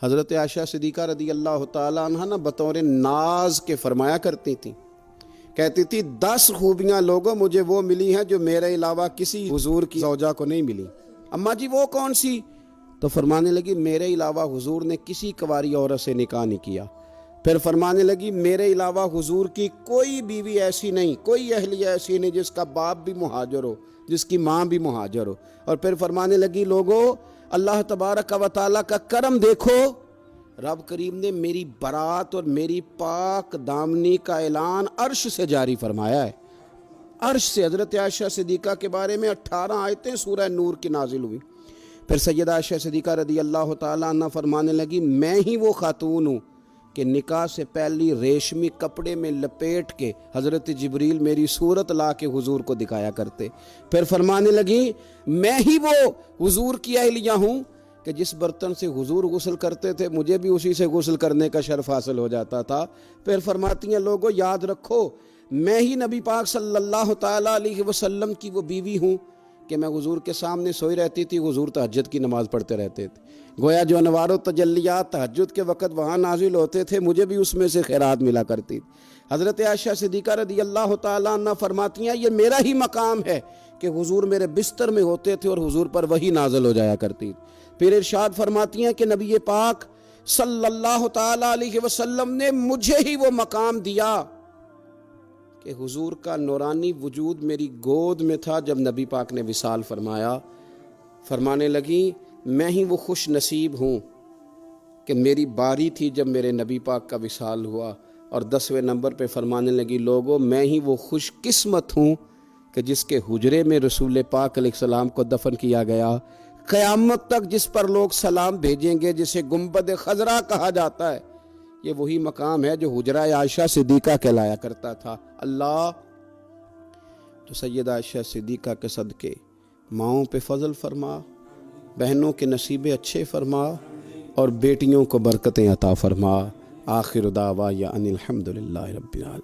حضرت عائشہ صدیقہ رضی اللہ تعالیٰ عنہ نا بطور ناز کے فرمایا کرتی تھیں، کہتی تھی 10 خوبیاں لوگوں مجھے وہ ملی ہیں جو میرے علاوہ کسی حضور کی زوجہ کو نہیں ملی۔ اماں جی وہ کون سی؟ تو فرمانے لگی میرے علاوہ حضور نے کسی کنواری عورت سے نکاح نہیں کیا۔ پھر فرمانے لگی میرے علاوہ حضور کی کوئی بیوی ایسی نہیں، کوئی اہلیہ ایسی نہیں جس کا باپ بھی مہاجر ہو، جس کی ماں بھی مہاجر ہو۔ اور پھر فرمانے لگی لوگو اللہ تبارک و تعالیٰ کا کرم دیکھو، رب کریم نے میری برات اور میری پاک دامنی کا اعلان عرش سے جاری فرمایا ہے۔ عرش سے حضرت عائشہ صدیقہ کے بارے میں 18 آیتیں سورہ نور کی نازل ہوئی۔ پھر سیدہ عائشہ صدیقہ رضی اللہ تعالیٰ عنہ فرمانے لگی میں ہی وہ خاتون ہوں کہ نکاح سے پہلی ریشمی کپڑے میں لپیٹ کے حضرت جبریل میری صورت لا کے حضور کو دکھایا کرتے۔ پھر فرمانے لگی میں ہی وہ حضور کی اہلیہ ہوں کہ جس برتن سے حضور غسل کرتے تھے مجھے بھی اسی سے غسل کرنے کا شرف حاصل ہو جاتا تھا۔ پھر فرماتی ہیں لوگوں یاد رکھو میں ہی نبی پاک صلی اللہ تعالیٰ علیہ وسلم کی وہ بیوی ہوں کہ میں حضور کے سامنے سوئی رہتی تھی، حضور تہجد کی نماز پڑھتے رہتے تھے، گویا جو انوار و تجلیات تہجد کے وقت وہاں نازل ہوتے تھے مجھے بھی اس میں سے خیرات ملا کرتی تھی۔ حضرت عائشہ صدیقہ رضی اللہ تعالیٰ عنہ فرماتی ہیں یہ میرا ہی مقام ہے کہ حضور میرے بستر میں ہوتے تھے اور حضور پر وحی نازل ہو جایا کرتی۔ پھر ارشاد فرماتی ہیں کہ نبی پاک صلی اللہ تعالیٰ علیہ وسلم نے مجھے ہی وہ مقام دیا کہ حضور کا نورانی وجود میری گود میں تھا جب نبی پاک نے وصال فرمایا۔ فرمانے لگی میں ہی وہ خوش نصیب ہوں کہ میری باری تھی جب میرے نبی پاک کا وصال ہوا۔ اور 10ویں نمبر پہ فرمانے لگی لوگوں میں ہی وہ خوش قسمت ہوں کہ جس کے حجرے میں رسول پاک علیہ السلام کو دفن کیا گیا، قیامت تک جس پر لوگ سلام بھیجیں گے جسے گنبد خضرا کہا جاتا ہے، یہ وہی مقام ہے جو حجرہ عائشہ صدیقہ کہلایا کرتا تھا۔ اللہ تو سیدہ عائشہ صدیقہ کے صدقے ماؤں پہ فضل فرما، بہنوں کے نصیبے اچھے فرما، اور بیٹیوں کو برکتیں عطا فرما۔ آخر دعوایا ان الحمدللہ رب العالمین۔